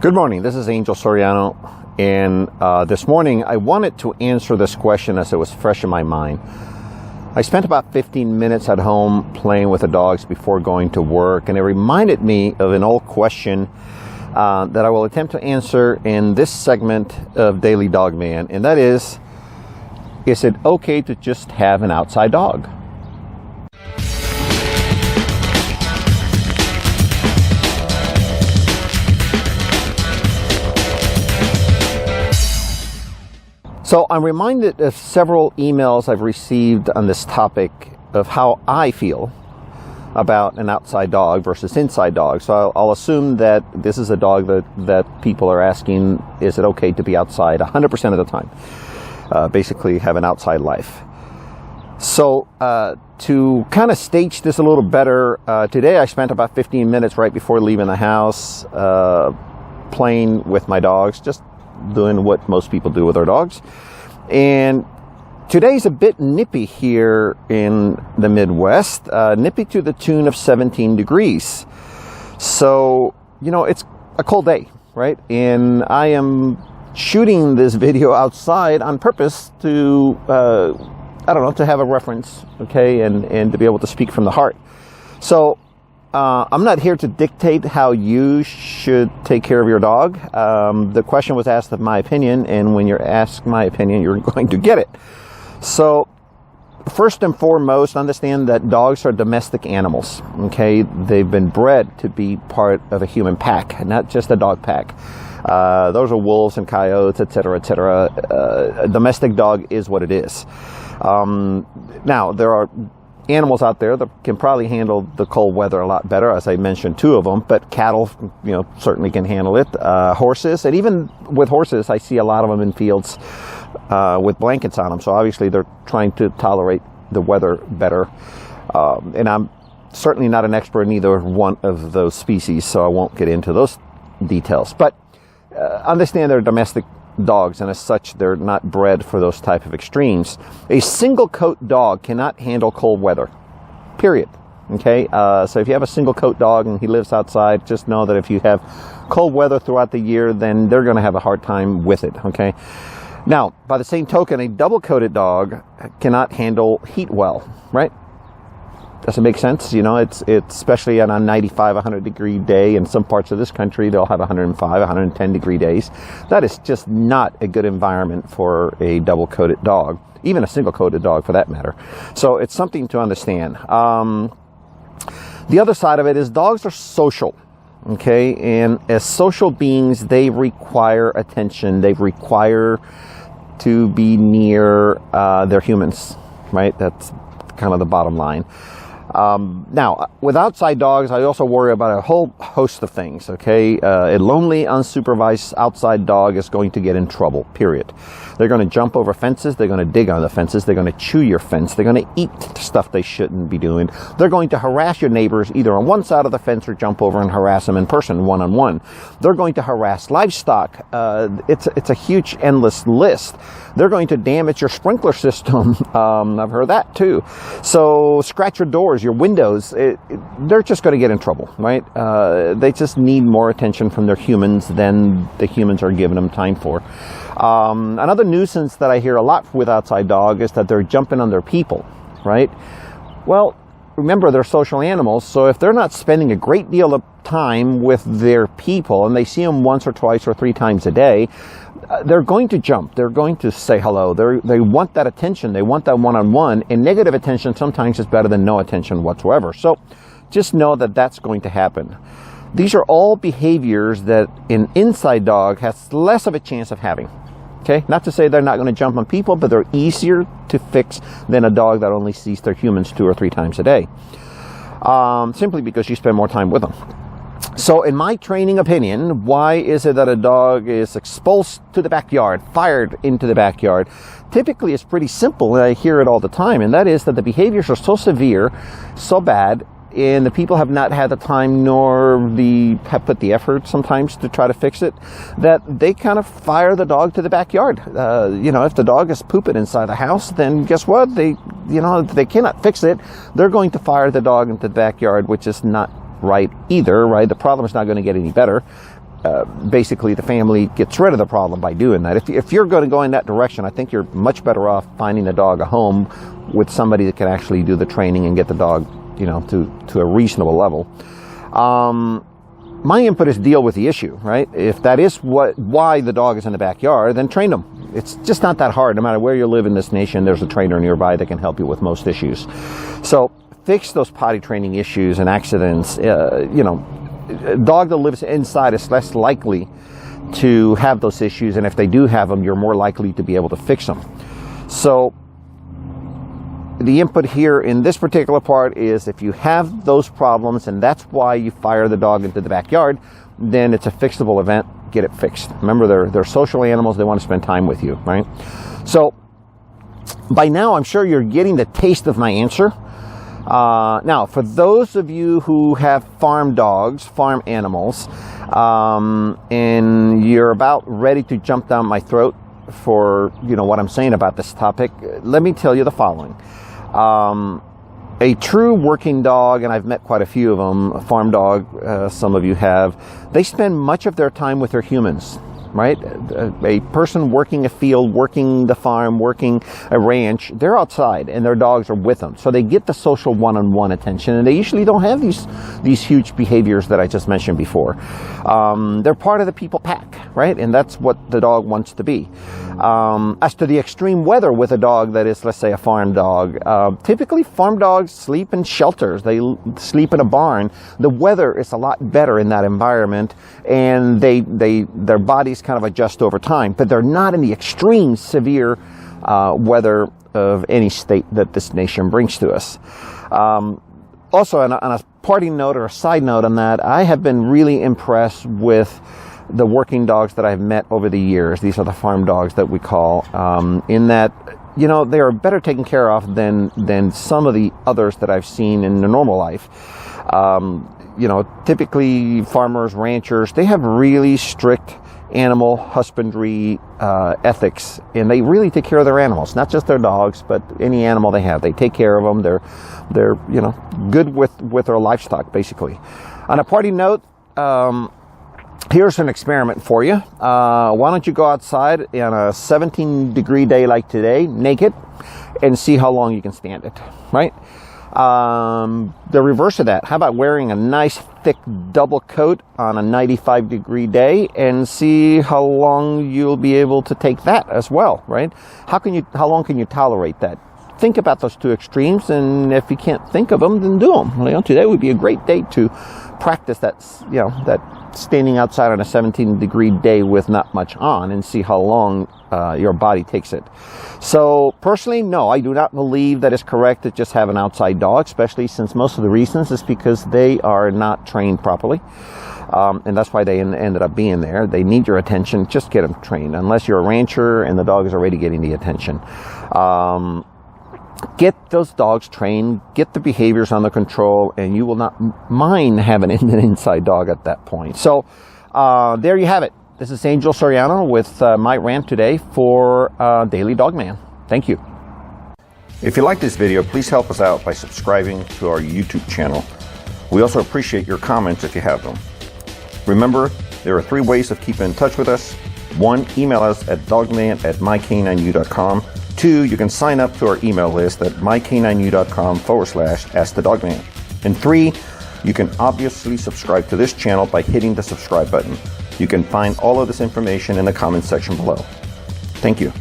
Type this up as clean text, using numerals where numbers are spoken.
Good morning, this is Angel Soriano, and this morning I wanted to answer this question as it was fresh in my mind. I spent about 15 minutes at home playing with the dogs before going to work, and it reminded me of an old question that I will attempt to answer in this segment of Daily DogMan, and that is it okay to just have an outside dog? So I'm reminded of several emails I've received on this topic of how I feel about an outside dog versus inside dog. So I'll assume that this is a dog that people are asking, is it okay to be outside 100% of the time? Basically have an outside life. So to kind of stage this a little better, today I spent about 15 minutes right before leaving the house playing with my dogs, just doing what most people do with their dogs. And today's a bit nippy here in the Midwest, nippy to the tune of 17 degrees. So, it's a cold day, right? And I am shooting this video outside on purpose to, to have a reference, okay, and to be able to speak from the heart. So, I'm not here to dictate how you should take care of your dog. The question was asked of my opinion, and when you're asked my opinion, you're going to get it. So, first and foremost, understand that dogs are domestic animals, okay? They've been bred to be part of a human pack, not just a dog pack. Those are wolves and coyotes, etc., etc. A domestic dog is what it is. Now, there are animals out there that can probably handle the cold weather a lot better, as I mentioned two of them, but cattle, certainly can handle it. Horses, and even with horses, I see a lot of them in fields with blankets on them, so obviously they're trying to tolerate the weather better. And I'm certainly not an expert in either one of those species, so I won't get into those details. But understand they're domestic dogs, and as such they're not bred for those type of extremes. A single coat dog cannot handle cold weather, period. Okay, so if you have a single coat dog and he lives outside, just know that if you have cold weather throughout the year, then they're going to have a hard time with it. Okay, now by the same token, a double coated dog cannot handle heat well, right? Does it make sense? It's especially on a 95, 100 degree day. In some parts of this country, they'll have 105, 110 degree days. That is just not a good environment for a double coated dog, even a single coated dog for that matter. So it's something to understand. The other side of it is dogs are social. Okay, and as social beings, they require attention. They require to be near their humans, right? That's kind of the bottom line. Now, with outside dogs, I also worry about a whole host of things, okay? A lonely, unsupervised outside dog is going to get in trouble, period. They're going to jump over fences. They're going to dig on the fences. They're going to chew your fence. They're going to eat stuff they shouldn't be doing. They're going to harass your neighbors either on one side of the fence or jump over and harass them in person, one-on-one. They're going to harass livestock. It's a huge, endless list. They're going to damage your sprinkler system. I've heard that too. So scratch your doors, your windows. They're just going to get in trouble, right? They just need more attention from their humans than the humans are giving them time for. Another nuisance that I hear a lot with outside dog is that they're jumping on their people, right? Well, remember, they're social animals, so if they're not spending a great deal of time with their people and they see them once or twice or three times a day, they're going to jump. They're going to say hello. They want that attention. They want that one-on-one, and negative attention sometimes is better than no attention whatsoever. So just know that that's going to happen. These are all behaviors that an inside dog has less of a chance of having. Okay, not to say they're not going to jump on people, but they're easier to fix than a dog that only sees their humans 2 or 3 times a day. Simply because you spend more time with them. So in my training opinion, why is it that a dog is exposed to the backyard, fired into the backyard? Typically it's pretty simple, and I hear it all the time, and that is that the behaviors are so severe, so bad, and the people have not had the time nor have put the effort sometimes to try to fix it, that they kind of fire the dog to the backyard. If the dog is pooping inside the house, then guess what? They cannot fix it. They're going to fire the dog into the backyard, which is not right either, right? The problem is not going to get any better. basically the family gets rid of the problem by doing that. If you're going to go in that direction, I think you're much better off finding the dog a home with somebody that can actually do the training and get the dog, you know, to a reasonable level. My input is deal with the issue, right? If that is why the dog is in the backyard, then train them. It's just not that hard. No matter where you live in this nation, there's a trainer nearby that can help you with most issues. So fix those potty training issues and accidents. You know, a dog that lives inside is less likely to have those issues, and if they do have them, you're more likely to be able to fix them. So the input here in this particular part is if you have those problems and that's why you fire the dog into the backyard, then it's a fixable event. Get it fixed. Remember, they're social animals. They want to spend time with you, right? So by now, I'm sure you're getting the taste of my answer. Now, for those of you who have farm dogs, farm animals, and you're about ready to jump down my throat for, you know, what I'm saying about this topic, let me tell you the following. A true working dog, and I've met quite a few of them, a farm dog, some of you have, they spend much of their time with their humans, right? A person working a field, working the farm, working a ranch, they're outside and their dogs are with them. So they get the social one-on-one attention, and they usually don't have these huge behaviors that I just mentioned before. They're part of the people pack, right? And that's what the dog wants to be. As to the extreme weather with a dog that is, let's say, a farm dog, typically farm dogs sleep in shelters. They sleep in a barn. The weather is a lot better in that environment, and their bodies kind of adjust over time, but they're not in the extreme severe weather of any state that this nation brings to us. Also, on a parting note or a side note on that, I have been really impressed with the working dogs that I've met over the years. These are the farm dogs that we call, in that, you know, they are better taken care of than some of the others that I've seen in the normal life. You know, typically farmers, ranchers, they have really strict animal husbandry ethics, and they really take care of their animals, not just their dogs, but any animal they have. They take care of them. They're you know, good with their livestock, basically. On a parting note, here's an experiment for you. Why don't you go outside on a 17-degree day like today, naked, and see how long you can stand it, right? The reverse of that, how about wearing a nice thick double coat on a 95-degree day and see how long you'll be able to take that as well, right? How long can you tolerate that? Think about those two extremes, and if you can't think of them, then do them. You know, today would be a great day to practice that, you know, that standing outside on a 17-degree day with not much on, and see how long your body takes it. So personally, no, I do not believe that it's correct to just have an outside dog, especially since most of the reasons is because they are not trained properly. And that's why they ended up being there. They need your attention. Just get them trained, unless you're a rancher and the dog is already getting the attention. Get those dogs trained, get the behaviors under control, and you will not mind having an inside dog at that point. So there you have it. This is Angel Soriano with my rant today for Daily DogMan. Thank you. If you like this video, please help us out by subscribing to our YouTube channel. We also appreciate your comments if you have them. Remember, there are 3 ways of keeping in touch with us. 1, email us at dogman@mycanineu.com. 2, you can sign up to our email list at mycanineu.com/askthedogman. And 3, you can obviously subscribe to this channel by hitting the subscribe button. You can find all of this information in the comment section below. Thank you.